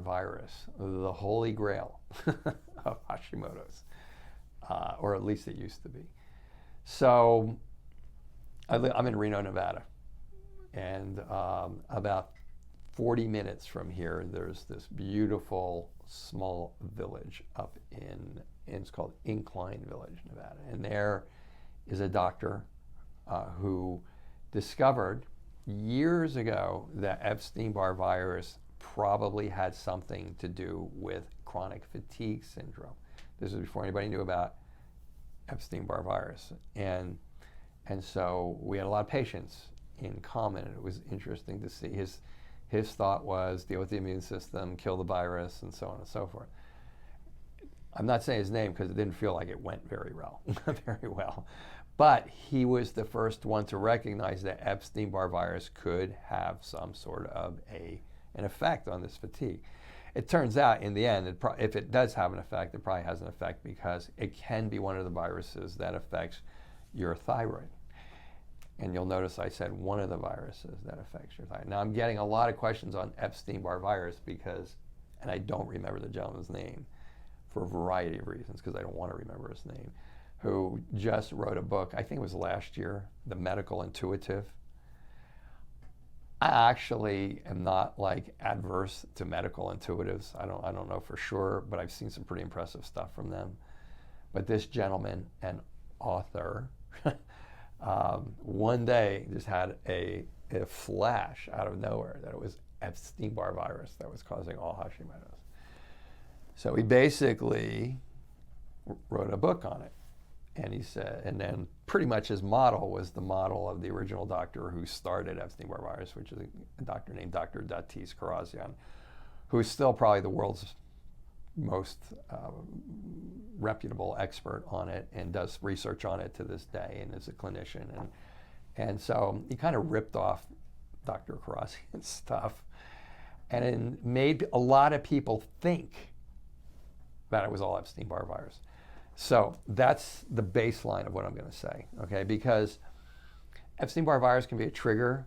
virus, the holy grail of Hashimoto's, or at least it used to be. So I'm in Reno, Nevada, and about 40 minutes from here, there's this beautiful small village up in it's called Incline Village, Nevada. And there is a doctor who discovered years ago that Epstein-Barr virus probably had something to do with chronic fatigue syndrome. This was before anybody knew about Epstein-Barr virus. And so we had a lot of patients in common, and it was interesting to see. His thought was deal with the immune system, kill the virus, and so on and so forth. I'm not saying his name because it didn't feel like it went very well. But he was the first one to recognize that Epstein-Barr virus could have some sort of an effect on this fatigue. It turns out, in the end, if it does have an effect, it probably has an effect because it can be one of the viruses that affects your thyroid. And you'll notice I said one of the viruses that affects your thyroid. Now, I'm getting a lot of questions on Epstein-Barr virus because, and I don't remember the gentleman's name for a variety of reasons because I don't want to remember his name, who just wrote a book, I think it was last year, The Medical Intuitive. I actually am not like adverse to medical intuitives. I don't know for sure, but I've seen some pretty impressive stuff from them. But this gentleman, an author, one day just had a flash out of nowhere that it was Epstein-Barr virus that was causing all Hashimoto's. So he basically wrote a book on it. And he said, and then pretty much his model was the model of the original doctor who started Epstein-Barr virus, which is a doctor named Dr. Datis Kharrazian, who is still probably the world's most reputable expert on it and does research on it to this day and is a clinician. And so he kind of ripped off Dr. Kharrazian's stuff and it made a lot of people think that it was all Epstein-Barr virus. So that's the baseline of what I'm going to say, okay? Because Epstein-Barr virus can be a trigger.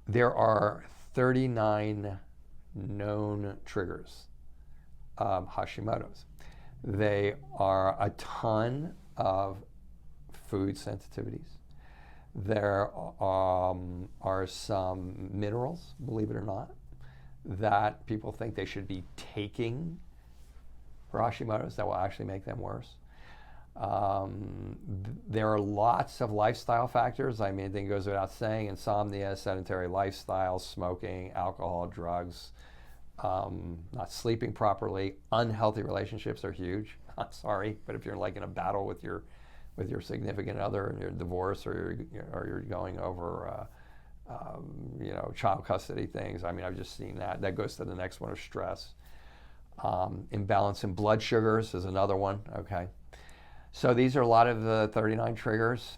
There are 39 known triggers of Hashimoto's. They are a ton of food sensitivities. There are some minerals, believe it or not, that people think they should be taking for Hashimoto's that will actually make them worse. There are lots of lifestyle factors. I mean, I think it goes without saying, insomnia, sedentary lifestyle, smoking, alcohol, drugs, not sleeping properly, unhealthy relationships are huge. I'm sorry, but if you're like in a battle with your significant other and you're divorced or you're going over child custody things, I mean, I've just seen that. That goes to the next one of stress. Imbalance in blood sugars is another one, okay? So these are a lot of the 39 triggers.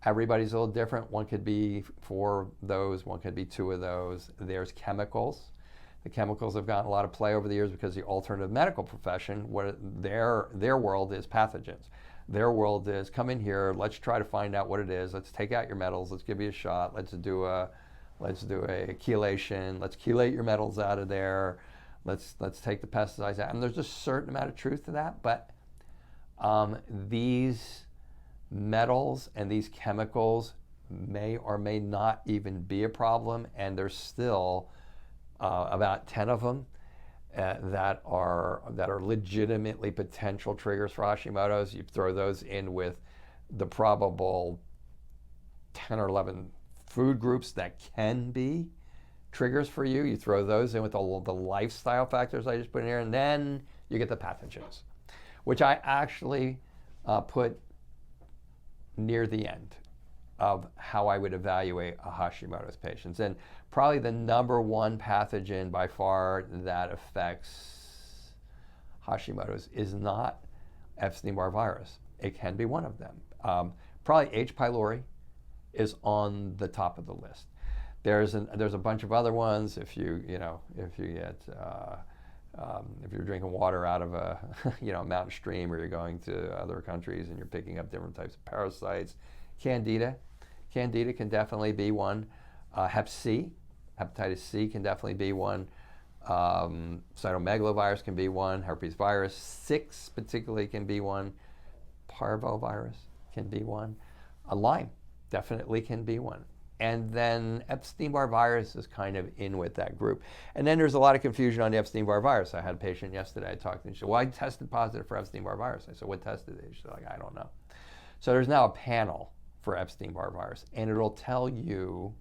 Everybody's a little different. One could be 4 of those, one could be 2 of those. There's chemicals. The chemicals have gotten a lot of play over the years because the alternative medical profession, their world is pathogens. Their world is come in here, let's try to find out what it is, let's take out your metals, let's give you a shot, let's do a chelation, let's chelate your metals out of there. Let's take the pesticides out. And there's a certain amount of truth to that, but these metals and these chemicals may or may not even be a problem, and there's still about 10 of them that are legitimately potential triggers for Hashimoto's. You throw those in with the probable 10 or 11 food groups that can be triggers for you. You throw those in with all the lifestyle factors I just put in here, and then you get the pathogens, which I actually put near the end of how I would evaluate a Hashimoto's patients. And probably the number one pathogen by far that affects Hashimoto's is not Epstein-Barr virus. It can be one of them. Probably H. pylori is on the top of the list. There's a bunch of other ones. If you're drinking water out of a mountain stream, or you're going to other countries and you're picking up different types of parasites, Candida can definitely be one. Hep C, hepatitis C can definitely be one. Cytomegalovirus can be one. Herpes virus 6 particularly can be one. Parvovirus can be one. Lyme definitely can be one. And then Epstein-Barr virus is kind of in with that group. And then there's a lot of confusion on the Epstein-Barr virus. I had a patient yesterday, I talked to him, she said, well, I tested positive for Epstein-Barr virus. I said, what tested it? She said, like, I don't know. So there's now a panel for Epstein-Barr virus, and it'll tell you,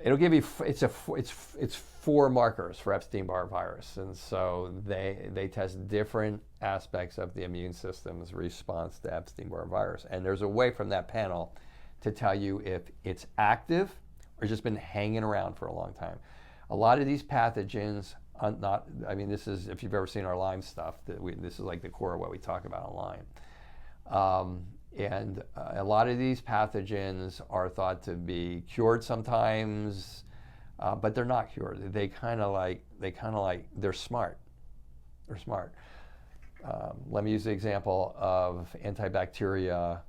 it'll give you, it's 4 markers for Epstein-Barr virus. And so they test different aspects of the immune system's response to Epstein-Barr virus. And there's a way from that panel to tell you if it's active or just been hanging around for a long time. A lot of these pathogens, this is, if you've ever seen our Lyme stuff, this is like the core of what we talk about on Lyme. And a lot of these pathogens are thought to be cured sometimes, but they're not cured. They're smart. They're smart. Let me use the example of antibacteria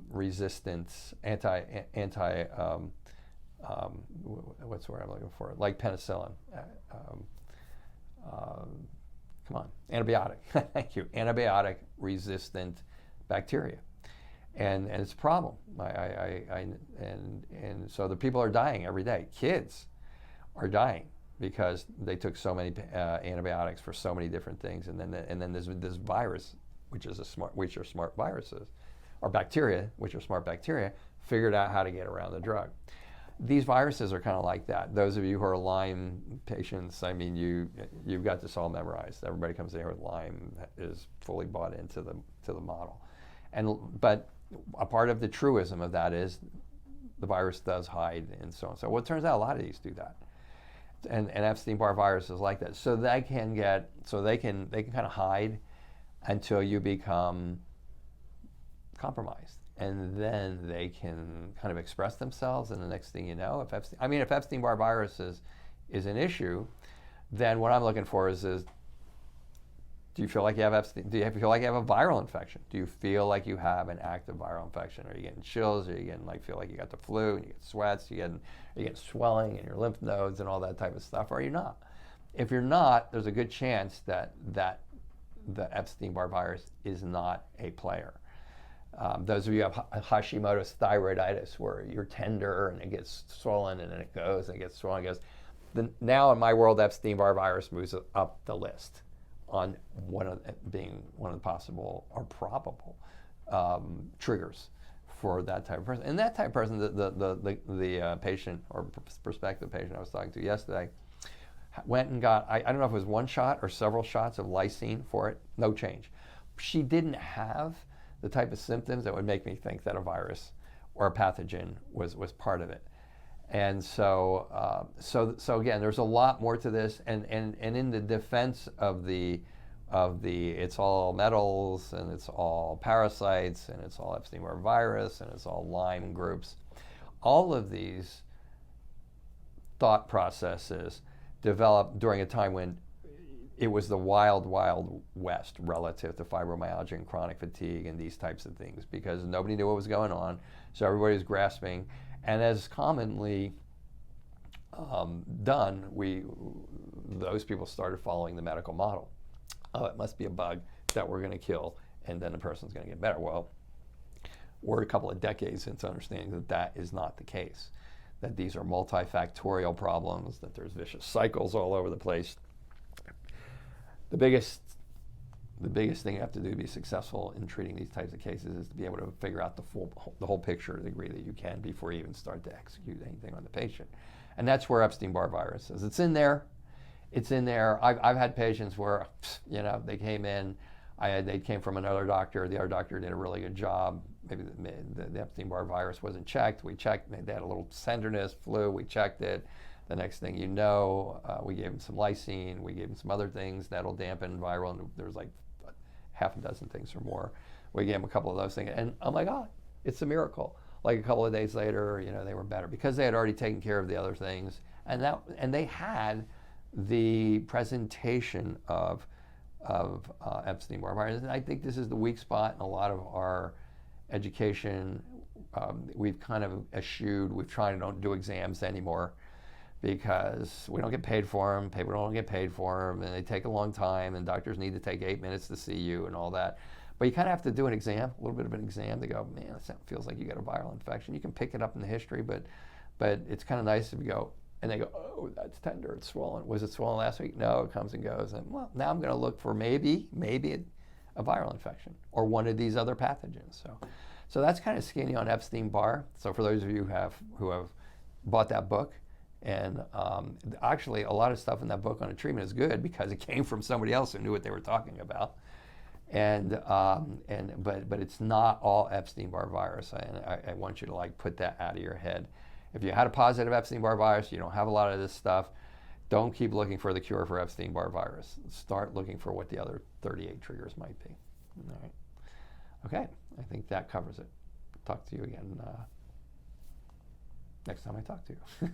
resistance, what's the word I'm looking for? Like penicillin. Come on, antibiotic. Thank you. Antibiotic resistant bacteria, and it's a problem. And so the people are dying every day. Kids are dying because they took so many antibiotics for so many different things, and then there's this virus, which are smart viruses, or bacteria, which are smart bacteria, figured out how to get around the drug. These viruses are kind of like that. Those of you who are Lyme patients, I mean, you've got this all memorized. Everybody comes in here with Lyme is fully bought into the model. But a part of the truism of that is the virus does hide and so on. So well, it turns out a lot of these do that. And Epstein-Barr virus is like that. So they can kind of hide until you become compromised. And then they can kind of express themselves, and the next thing you know, if Epstein-Barr virus is an issue, then what I'm looking for is do you feel like you have do you feel like you have a viral infection? Do you feel like you have an active viral infection? Are you getting chills? Are you getting feel like you got the flu, and you get sweats? You get swelling in your lymph nodes and all that type of stuff? Or are you not? If you're not, there's a good chance that the Epstein-Barr virus is not a player. Those of you who have Hashimoto's thyroiditis, where you're tender and it gets swollen and then it goes and it gets swollen and it goes. Now in my world, Epstein-Barr virus moves up the list on being one of the possible or probable triggers for that type of person. And that type of person, the patient or prospective patient I was talking to yesterday, went and got, I don't know if it was 1 shot or several shots of lysine for it, no change. She didn't have the type of symptoms that would make me think that a virus or a pathogen was part of it. And so again, there's a lot more to this, and in the defense of the it's all metals and it's all parasites and it's all Epstein-Barr virus and it's all Lyme groups, all of these thought processes developed during a time when it was the wild, wild west relative to fibromyalgia and chronic fatigue and these types of things, because nobody knew what was going on, so everybody was grasping. And as commonly done, those people started following the medical model. Oh, it must be a bug that we're going to kill, and then the person's going to get better. Well, we're a couple of decades into understanding that that is not the case, that these are multifactorial problems, that there's vicious cycles all over the place. The biggest thing you have to do to be successful in treating these types of cases is to be able to figure out the whole picture to the degree that you can before you even start to execute anything on the patient. And that's where Epstein-Barr virus is. It's in there. It's in there. I've had patients where, they came in, they came from another doctor. The other doctor did a really good job. Maybe the Epstein-Barr virus wasn't checked. We checked. They had a little tenderness, flu. We checked it. The next thing you know, we gave them some lysine. We gave them some other things that'll dampen viral. And there's like half a dozen things or more. We gave them a couple of those things. And oh my God, it's a miracle. Like a couple of days later, they were better because they had already taken care of the other things. And they had the presentation of Epstein-Barr virus. And I think this is the weak spot in a lot of our education. We've kind of eschewed. We've tried to don't do exams anymore. because we don't get paid for them, people don't get paid for them, and they take a long time, and doctors need to take 8 minutes to see you and all that. But you kind of have to do an exam, a little bit of an exam to go, man, that feels like you got a viral infection. You can pick it up in the history, but it's kind of nice if you go, and they go, oh, that's tender, it's swollen. Was it swollen last week? No, it comes and goes. And well, now I'm going to look for maybe a viral infection or one of these other pathogens. So that's kind of skinny on Epstein-Barr. So for those of you who have bought that book, and actually a lot of stuff in that book on the treatment is good because it came from somebody else who knew what they were talking about. But it's not all Epstein-Barr virus. I want you to like put that out of your head. If you had a positive Epstein-Barr virus, you don't have a lot of this stuff. Don't keep looking for the cure for Epstein-Barr virus. Start looking for what the other 38 triggers might be. All right. Okay, I think that covers it. Talk to you again next time I talk to you.